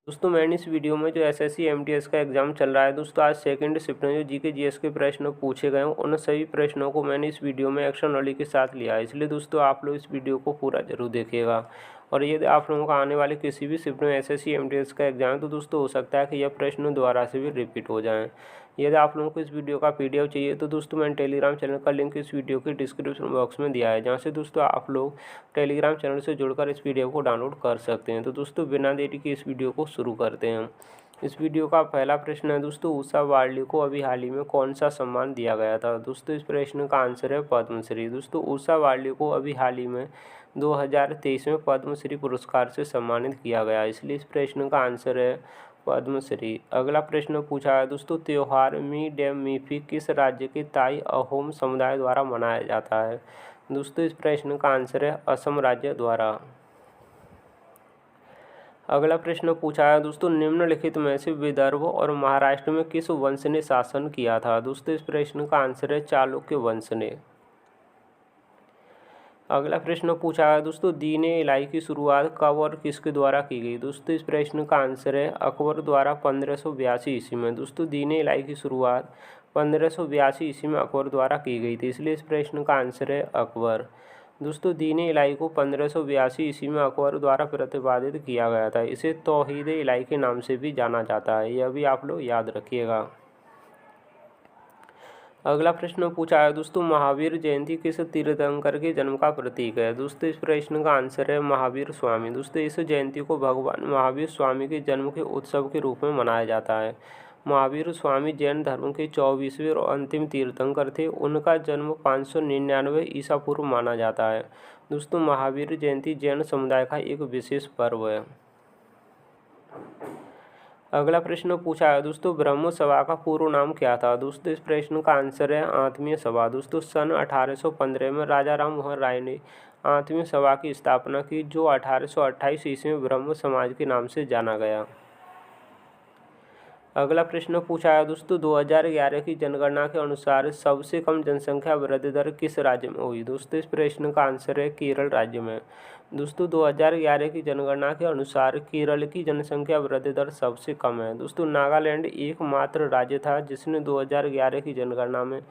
दोस्तों मैंने इस वीडियो में जो एसएससी एमटीएस का एग्ज़ाम चल रहा है दोस्तों, आज सेकंड शिफ्ट में जो जीके जीएस के प्रश्न पूछे गए हैं उन सभी प्रश्नों को मैंने इस वीडियो में एक्शन नॉलेज के साथ लिया है। इसलिए दोस्तों आप लोग इस वीडियो को पूरा जरूर देखिएगा। और यदि आप लोगों का आने वाले किसी भी शिफ्ट में एसएससी एमटीएस का एग्ज़ाम है तो दोस्तों हो सकता है कि यह प्रश्न दोबारा से भी रिपीट हो जाएँ। यदि आप लोगों को इस वीडियो का पीडीएफ चाहिए तो दोस्तों मैंने टेलीग्राम चैनल का लिंक इस वीडियो के डिस्क्रिप्शन बॉक्स में दिया है, जहां से दोस्तों आप लोग टेलीग्राम चैनल से जुड़कर इस पीडीएफ को डाउनलोड कर सकते हैं। तो दोस्तों बिना देरी के इस वीडियो को शुरू करते हैं। इस वीडियो का पहला प्रश्न है दोस्तों, उषा वार्ली को अभी हाल ही में कौन सा सम्मान दिया गया था। दोस्तों इस प्रश्न का आंसर है पद्मश्री। दोस्तों उषा वार्ली को अभी हाल ही में 2023 में पद्मश्री पुरस्कार से सम्मानित किया गया, इसलिए इस प्रश्न का आंसर है पद्मश्री। अगला प्रश्न पूछा है दोस्तों, त्योहार मी डेम मीफी किस राज्य के ताई अहोम समुदाय द्वारा मनाया जाता है। दोस्तों इस प्रश्न का आंसर है असम राज्य द्वारा। अगला प्रश्न पूछा है दोस्तों, निम्नलिखित में से विदर्भ और महाराष्ट्र में किस वंश ने शासन किया था। दोस्तों इस प्रश्न का आंसर है चालुक्य वंश ने। अगला प्रश्न पूछा है दोस्तों, दीन-ए इलाही की शुरुआत कब और किसके द्वारा की गई। दोस्तों इस प्रश्न का आंसर है अकबर द्वारा 1582 ईस्वी में। दोस्तों दीन-ए इलाही की शुरुआत 1582 ईस्वी में अकबर द्वारा की गई थी, इसलिए इस प्रश्न का आंसर है अकबर। दोस्तों दीन-ए इलाही को 1582 ईस्वी में अकबर द्वारा प्रतिपादित किया गया था। इसे तौहीद-ए इलाही के नाम से भी जाना जाता है, यह भी आप लोग याद रखिएगा। अगला प्रश्न पूछा है दोस्तों, महावीर जयंती किस तीर्थंकर के जन्म का प्रतीक है। दोस्तों इस प्रश्न का आंसर है महावीर स्वामी। दोस्तों इस जयंती को भगवान महावीर स्वामी के जन्म के उत्सव के रूप में मनाया जाता है। महावीर स्वामी जैन धर्म के 24वें और अंतिम तीर्थंकर थे। उनका जन्म 599 ईसा पूर्व माना जाता है। दोस्तों महावीर जयंती जैन समुदाय का एक विशेष पर्व है। अगला प्रश्न पूछा है दोस्तों, ब्रह्म सभा का पूर्व नाम क्या था। दोस्तों इस प्रश्न का आंसर है आत्मीय सभा। दोस्तों सन 1815 में राजा राम मोहन राय ने आत्मीय सभा की स्थापना की, जो 1828 ईस्वी में ब्रह्म समाज के नाम से जाना गया। अगला प्रश्न पूछा है दोस्तों, 2011 की जनगणना के अनुसार सबसे कम जनसंख्या वृद्धि दर किस राज्य में हुई। दोस्तों इस प्रश्न का आंसर है केरल राज्य में। दोस्तों 2011 की जनगणना के अनुसार केरल की जनसंख्या वृद्धि दर सबसे कम है। दोस्तों नागालैंड एकमात्र राज्य था जिसने 2011 की जनगणना में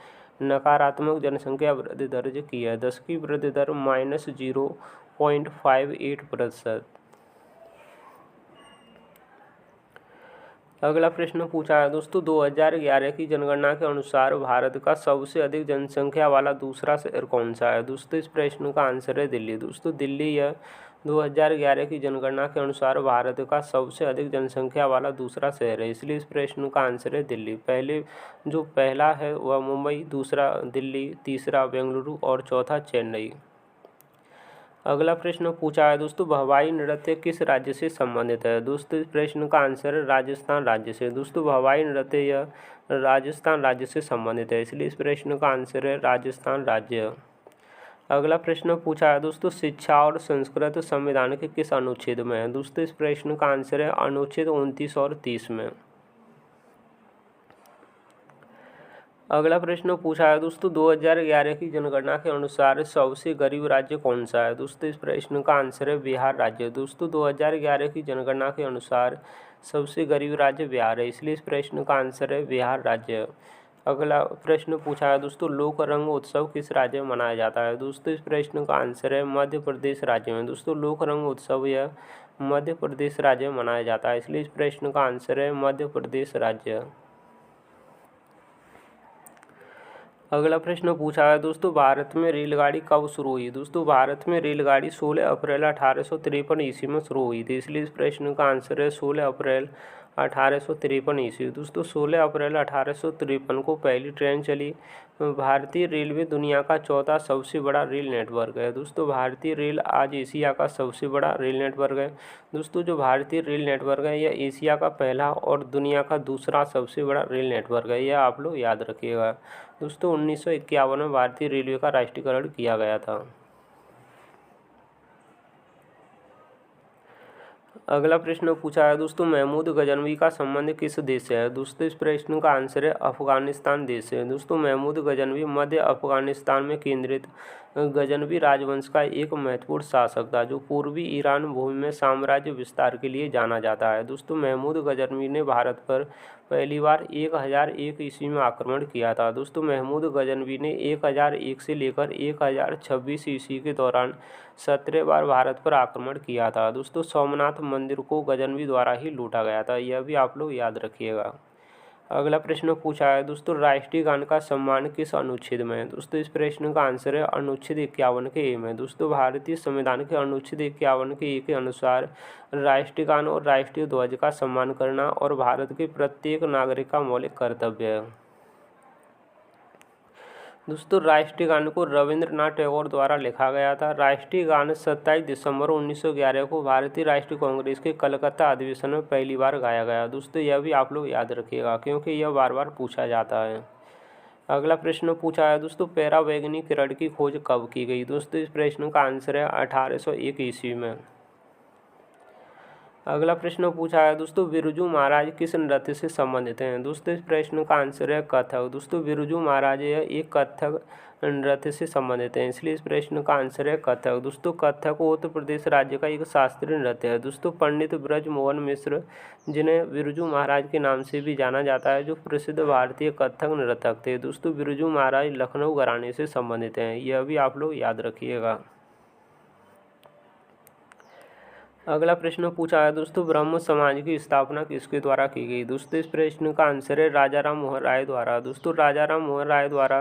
नकारात्मक जनसंख्या वृद्धि दर्ज की है। 10 की वृद्धि दर -0.58%। अगला प्रश्न पूछा है दोस्तों, 2011 की जनगणना के अनुसार भारत का सबसे अधिक जनसंख्या वाला दूसरा शहर कौन सा है। दोस्तों इस प्रश्न का आंसर है दिल्ली। दोस्तों दिल्ली यह 2011 की जनगणना के अनुसार भारत का सबसे अधिक जनसंख्या वाला दूसरा शहर है, इसलिए इस प्रश्न का आंसर है दिल्ली। पहला है वह मुंबई, दूसरा दिल्ली, तीसरा बेंगलुरु और चौथा चेन्नई। अगला प्रश्न पूछा है दोस्तों, भवाई नृत्य किस राज्य से संबंधित है। दोस्तों इस प्रश्न का आंसर है राजस्थान राज्य से। दोस्तों भवाई नृत्य यह राजस्थान राज्य से संबंधित है, इसलिए इस प्रश्न का आंसर है राजस्थान राज्य। अगला प्रश्न पूछा है दोस्तों, शिक्षा और संस्कृत संविधान के किस अनुच्छेद में है। दोस्तों इस प्रश्न का आंसर है अनुच्छेद 29 और 30 में। अगला प्रश्न पूछा है दोस्तों, 2011 की जनगणना के अनुसार सबसे गरीब राज्य कौन सा है। दोस्तों इस प्रश्न का आंसर है बिहार राज्य। दोस्तों 2011 की जनगणना के अनुसार सबसे गरीब राज्य बिहार है, इसलिए इस प्रश्न का आंसर है बिहार राज्य। अगला प्रश्न पूछा है दोस्तों, लोक रंग उत्सव किस राज्य में मनाया जाता है। दोस्तों इस प्रश्न का आंसर है मध्य प्रदेश राज्य में। दोस्तों लोक रंग उत्सव यह मध्य प्रदेश राज्य में मनाया जाता है, इसलिए इस प्रश्न का आंसर है मध्य प्रदेश राज्य। अगला प्रश्न पूछा है दोस्तों, भारत में रेलगाड़ी कब शुरू हुई। दोस्तों भारत में रेलगाड़ी 16 अप्रैल 1853 ईस्वी में शुरू हुई थी, इसलिए इस प्रश्न का आंसर है 16 अप्रैल 1853 ईस्वी। दोस्तों 16 अप्रैल 1853 को पहली ट्रेन चली। भारतीय रेलवे दुनिया का चौथा सबसे बड़ा रेल नेटवर्क है। दोस्तों भारतीय रेल आज एशिया का सबसे बड़ा रेल नेटवर्क है। दोस्तों जो भारतीय रेल नेटवर्क है यह एशिया का पहला और दुनिया का दूसरा सबसे बड़ा रेल नेटवर्क है, यह आप लोग याद रखिएगा। दोस्तों 1951 में भारतीय रेलवे का राष्ट्रीयकरण किया गया था। अगला प्रश्न पूछा है दोस्तों, महमूद गजनवी का संबंध किस देश से है? दोस्तों इस प्रश्न का आंसर है अफगानिस्तान देश से। दोस्तों महमूद गजनवी मध्य अफगानिस्तान में केंद्रित गजनवी राजवंश का एक महत्वपूर्ण शासक था, जो पूर्वी ईरान भूमि में साम्राज्य विस्तार के लिए जाना जाता है। दोस्तों महमूद गजनवी ने भारत पर पहली बार 1001 ईस्वी में आक्रमण किया था। दोस्तों महमूद गजनवी ने 1001 से लेकर 1026 ईस्वी के दौरान 17 बार भारत पर आक्रमण किया था। दोस्तों सोमनाथ मंदिर को गजनवी द्वारा ही लूटा गया था, यह भी आप लोग याद रखिएगा। अगला प्रश्न पूछा है दोस्तों, राष्ट्रीय गान का सम्मान किस अनुच्छेद में है? दोस्तों इस प्रश्न का आंसर है अनुच्छेद 51 के ए में। दोस्तों भारतीय संविधान के अनुच्छेद 51 के ए के अनुसार राष्ट्रीय गान और राष्ट्रीय ध्वज का सम्मान करना और भारत के प्रत्येक नागरिक का मौलिक कर्तव्य है। दोस्तों राष्ट्रीय गान को रविंद्रनाथ टैगोर द्वारा लिखा गया था। राष्ट्रीय गान 27 दिसंबर 1911 को भारतीय राष्ट्रीय कांग्रेस के कलकत्ता अधिवेशन में पहली बार गाया गया। दोस्तों यह भी आप लोग याद रखिएगा, क्योंकि यह बार बार पूछा जाता है। अगला प्रश्न पूछा है दोस्तों, पैरावैगनी किरण की खोज कब की गई? दोस्तों इस प्रश्न का आंसर है 1801 ईस्वी में। अगला प्रश्न पूछा है दोस्तों, बिरजू महाराज किस नृत्य से संबंधित हैं? दोस्तों इस प्रश्न का आंसर है कथक। दोस्तों बिरजू महाराज यह एक कथक नृत्य से संबंधित हैं, इसलिए इस प्रश्न का आंसर है कथक। दोस्तों कथक उत्तर प्रदेश राज्य का एक शास्त्रीय नृत्य है। दोस्तों पंडित ब्रज मोहन मिश्र, जिन्हें बिरजू महाराज के नाम से भी जाना जाता है, जो प्रसिद्ध भारतीय कथक नृतक थे। दोस्तों बिरजू महाराज लखनऊ घराने से संबंधित हैं, यह भी आप लोग याद रखिएगा। अगला प्रश्न पूछा है दोस्तों, ब्रह्म समाज की स्थापना किसके द्वारा की गई? दोस्तों इस प्रश्न का आंसर है राजा राम मोहन राय द्वारा। दोस्तों राजा राम मोहन राय द्वारा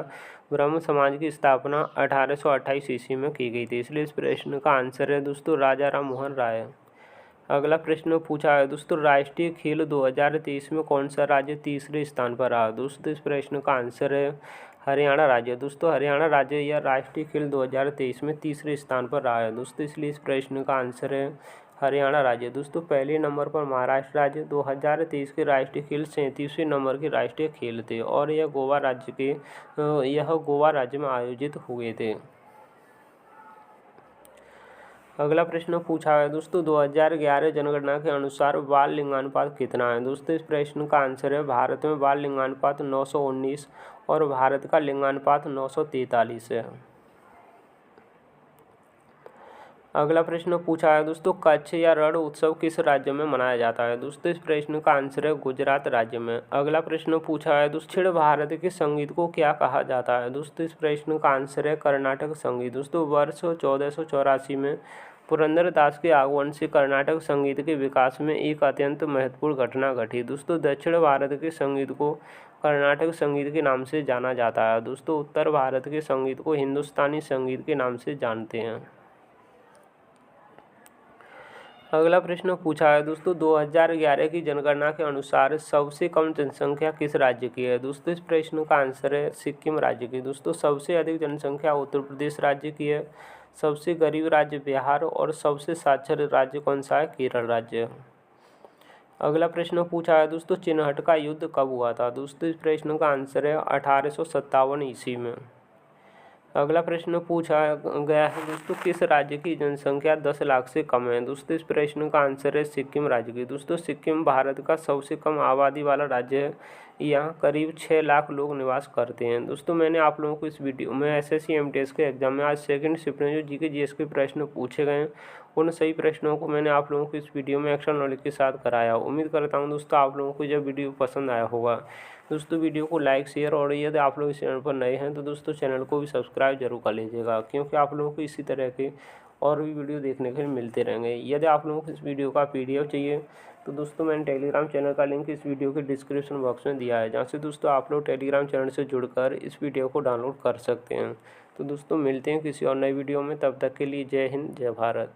ब्रह्म समाज की स्थापना 1828 ईस्वी में की गई थी, इसलिए इस प्रश्न का आंसर है दोस्तों राजा राम मोहन राय। अगला प्रश्न पूछा है दोस्तों, राष्ट्रीय खेल 2023 में कौन सा राज्य तीसरे स्थान पर रहा? दोस्तों इस प्रश्न का आंसर है हरियाणा राज्य। दोस्तों हरियाणा राज्य यह राष्ट्रीय खेल 2023 में तीसरे स्थान पर रहा है। दोस्तों इसलिए इस प्रश्न का आंसर है हरियाणा राज्य। दोस्तों पहले नंबर पर महाराष्ट्र राज्य, 2023 के राष्ट्रीय खेल 37वें नंबर के राष्ट्रीय खेल थे और यह गोवा राज्य में आयोजित हुए थे। अगला प्रश्न पूछा है दोस्तों, 2011 जनगणना के अनुसार बाल लिंगानुपात कितना है? दोस्तों इस प्रश्न का आंसर है भारत में बाल लिंगानुपात 919 और भारत का लिंगानुपात 943 है। अगला प्रश्न पूछा है दोस्तों, कच्छ या रण उत्सव किस राज्य में मनाया जाता है? दोस्तों इस प्रश्न का आंसर है गुजरात राज्य में। अगला प्रश्न पूछा है दक्षिण भारत के संगीत को क्या कहा जाता है? दोस्तों इस प्रश्न का आंसर है कर्नाटक संगीत। दोस्तों वर्ष 1484 में पुरंदरदास के आगमन से कर्नाटक संगीत के विकास में एक अत्यंत महत्वपूर्ण घटना घटी। दोस्तों दक्षिण भारत के संगीत को कर्नाटक संगीत के नाम से जाना जाता है। दोस्तों उत्तर भारत के संगीत को हिंदुस्तानी संगीत के नाम से जानते हैं। अगला प्रश्न पूछा है दोस्तों, 2011 की जनगणना के अनुसार सबसे कम जनसंख्या किस राज्य की है? दोस्तों इस प्रश्न का आंसर है सिक्किम राज्य की। दोस्तों सबसे अधिक जनसंख्या उत्तर प्रदेश राज्य की है, सबसे गरीब राज्य बिहार और सबसे साक्षर राज्य कौन सा है? केरल राज्य। अगला प्रश्न पूछा है दोस्तों, चिनहट का युद्ध कब हुआ था? दोस्तों इस प्रश्न का आंसर है 1857 ईस्वी में। अगला प्रश्न पूछा गया है दोस्तों, किस राज्य की जनसंख्या 10 लाख से कम है? दोस्तों इस प्रश्न का आंसर है सिक्किम राज्य की। दोस्तों सिक्किम भारत का सबसे कम आबादी वाला राज्य है, यहाँ करीब 6 लाख लोग निवास करते हैं। दोस्तों मैंने आप लोगों को इस वीडियो में एसएससी एमटीएस के एग्जाम में आज सेकंड शिफ्ट में जो जीके जीएस के प्रश्न पूछे गए हैं, उन सही प्रश्नों को मैंने आप लोगों को इस वीडियो में एक्स्ट्रा नॉलेज के साथ कराया। उम्मीद करता हूँ दोस्तों आप लोगों को यह वीडियो पसंद आया होगा। दोस्तों वीडियो को लाइक शेयर और यदि आप लोग इस चैनल पर नए हैं तो दोस्तों चैनल को भी सब्सक्राइब जरूर कर लीजिएगा, क्योंकि आप लोगों को इसी तरह के और भी वीडियो देखने के लिए मिलते रहेंगे। यदि आप लोगों को इस वीडियो का PDF चाहिए तो दोस्तों मैंने टेलीग्राम चैनल का लिंक इस वीडियो के डिस्क्रिप्शन बॉक्स में दिया है, जहाँ से दोस्तों आप लोग टेलीग्राम चैनल से जुड़कर इस वीडियो को डाउनलोड कर सकते हैं। तो दोस्तों मिलते हैं किसी और नई वीडियो में, तब तक के लिए जय हिंद जय भारत।